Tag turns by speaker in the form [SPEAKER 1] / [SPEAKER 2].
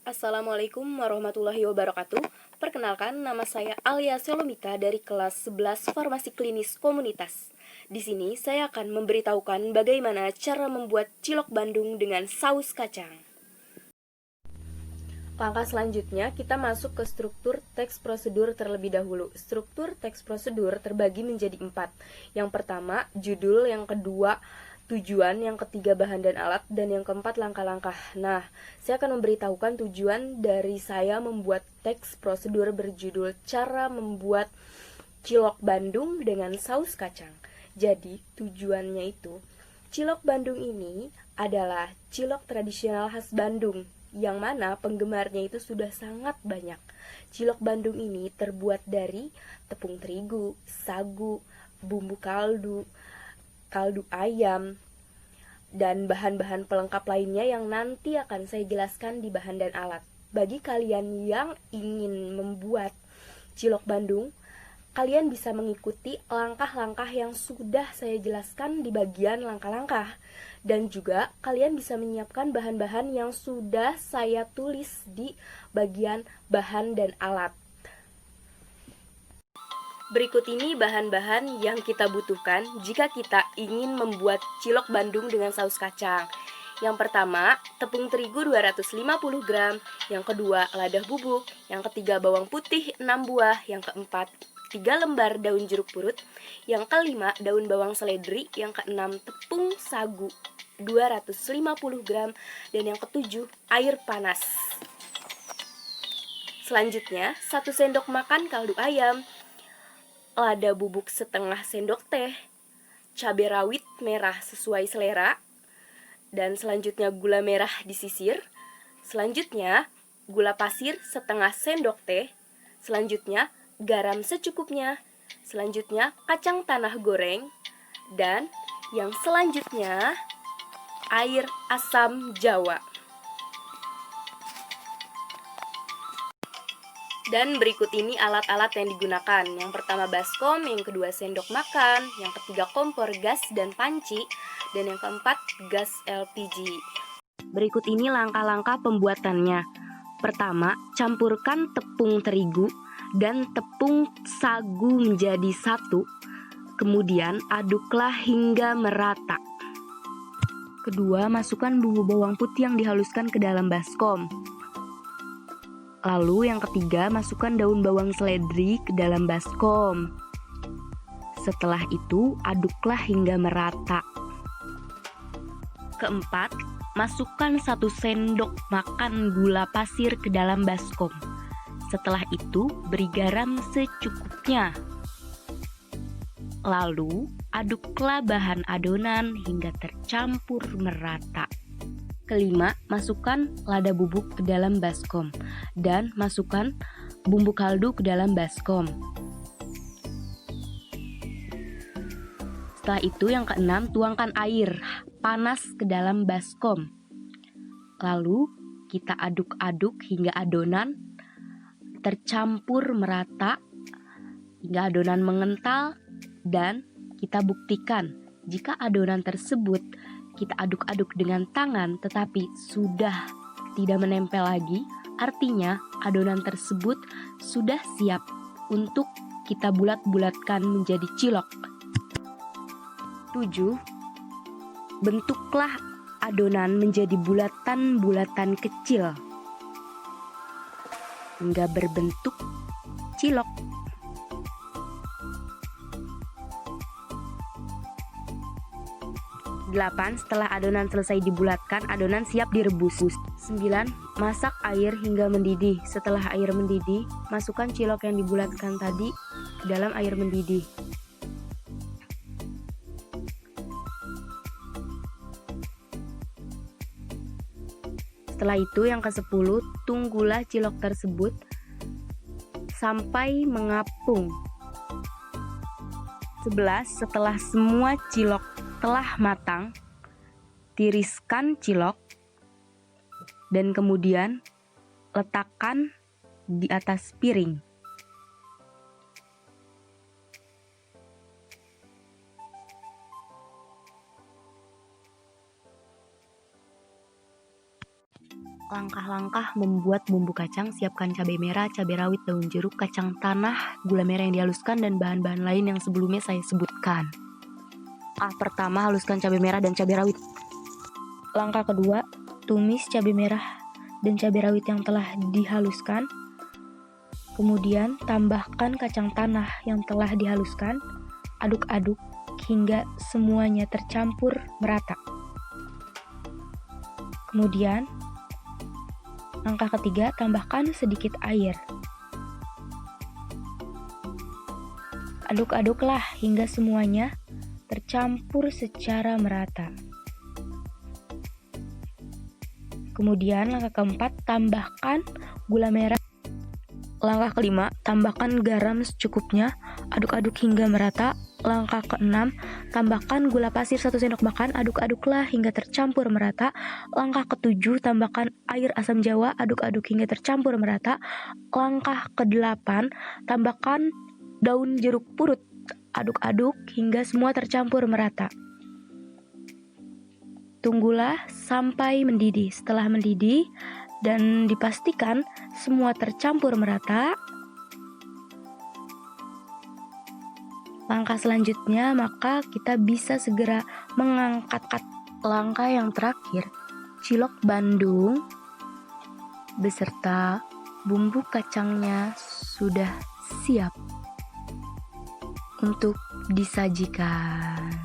[SPEAKER 1] Assalamualaikum warahmatullahi wabarakatuh. Perkenalkan, nama saya Alia Selomita dari kelas 11 Farmasi Klinis Komunitas. Di sini saya akan memberitahukan bagaimana cara membuat cilok Bandung dengan saus kacang. Langkah selanjutnya, kita masuk ke struktur teks prosedur terlebih dahulu. Struktur teks prosedur terbagi menjadi 4. Yang pertama, judul, yang kedua, tujuan, yang ketiga, bahan dan alat, dan yang keempat, langkah-langkah. Nah, saya akan memberitahukan tujuan dari saya membuat teks prosedur berjudul Cara Membuat Cilok Bandung dengan Saus Kacang. Jadi, tujuannya itu, cilok Bandung ini adalah cilok tradisional khas Bandung, yang mana penggemarnya itu sudah sangat banyak. Cilok Bandung ini terbuat dari tepung terigu, sagu, bumbu kaldu, kaldu ayam, dan bahan-bahan pelengkap lainnya yang nanti akan saya jelaskan di bahan dan alat. Bagi kalian yang ingin membuat cilok Bandung, kalian bisa mengikuti langkah-langkah yang sudah saya jelaskan di bagian langkah-langkah. Dan juga kalian bisa menyiapkan bahan-bahan yang sudah saya tulis di bagian bahan dan alat. Berikut ini bahan-bahan yang kita butuhkan jika kita ingin membuat cilok Bandung dengan saus kacang. Yang pertama, tepung terigu 250 gram, yang kedua, lada bubuk, yang ketiga, bawang putih 6 buah, yang keempat, 3 lembar daun jeruk purut, yang kelima, daun bawang seledri, yang keenam, tepung sagu 250 gram, dan yang ketujuh, air panas. Selanjutnya, 1 sendok makan kaldu ayam, lada bubuk setengah sendok teh, cabai rawit merah sesuai selera, dan selanjutnya gula merah disisir. Selanjutnya gula pasir setengah sendok teh. Selanjutnya garam secukupnya. Selanjutnya kacang tanah goreng. Dan yang selanjutnya air asam jawa. Dan berikut ini alat-alat yang digunakan. Yang pertama baskom, yang kedua sendok makan, yang ketiga kompor gas dan panci, dan yang keempat gas LPG. Berikut ini langkah-langkah pembuatannya. Pertama, campurkan tepung terigu dan tepung sagu menjadi satu. Kemudian aduklah hingga merata. Kedua, masukkan bumbu bawang putih yang dihaluskan ke dalam baskom. Lalu yang ketiga, masukkan daun bawang seledri ke dalam baskom. Setelah itu, aduklah hingga merata. Keempat, masukkan 1 sendok makan gula pasir ke dalam baskom. Setelah itu, beri garam secukupnya. Lalu, aduklah bahan adonan hingga tercampur merata. Kelima, masukkan lada bubuk ke dalam baskom dan masukkan bumbu kaldu ke dalam baskom. Setelah itu yang keenam, tuangkan air panas ke dalam baskom. Lalu kita aduk-aduk hingga adonan tercampur merata, hingga adonan mengental, dan kita buktikan jika adonan tersebut kita aduk-aduk dengan tangan tetapi sudah tidak menempel lagi, artinya adonan tersebut sudah siap untuk kita bulat-bulatkan menjadi cilok. 7. Bentuklah adonan menjadi bulatan-bulatan kecil hingga berbentuk cilok. 8. Setelah adonan selesai dibulatkan, adonan siap direbus. 9. Masak air hingga mendidih. Setelah air mendidih, masukkan cilok yang dibulatkan tadi ke dalam air mendidih. Setelah itu yang ke-10, tunggulah cilok tersebut sampai mengapung. 11. Setelah semua cilok telah matang, tiriskan cilok dan kemudian letakkan di atas piring.
[SPEAKER 2] Langkah-langkah membuat bumbu kacang: siapkan cabai merah, cabai rawit, daun jeruk, kacang tanah, gula merah yang dihaluskan, dan bahan-bahan lain yang sebelumnya saya sebutkan. Pertama, haluskan cabai merah dan cabai rawit. Langkah kedua, tumis cabai merah dan cabai rawit yang telah dihaluskan. Kemudian, tambahkan kacang tanah yang telah dihaluskan. Aduk-aduk hingga semuanya tercampur merata. Kemudian, langkah ketiga, tambahkan sedikit air. Aduk-aduklah hingga semuanya tercampur secara merata. Kemudian langkah keempat, tambahkan gula merah. Langkah kelima, tambahkan garam secukupnya. Aduk-aduk hingga merata. Langkah keenam, tambahkan gula pasir 1 sendok makan. Aduk-aduklah hingga tercampur merata. Langkah ketujuh, tambahkan air asam jawa. Aduk-aduk hingga tercampur merata. Langkah kedelapan, tambahkan daun jeruk purut. Aduk-aduk hingga semua tercampur merata. Tunggulah sampai mendidih. Setelah mendidih dan dipastikan semua tercampur merata, langkah selanjutnya maka kita bisa segera mengangkat. Langkah yang terakhir, cilok Bandung beserta bumbu kacangnya sudah siap untuk disajikan.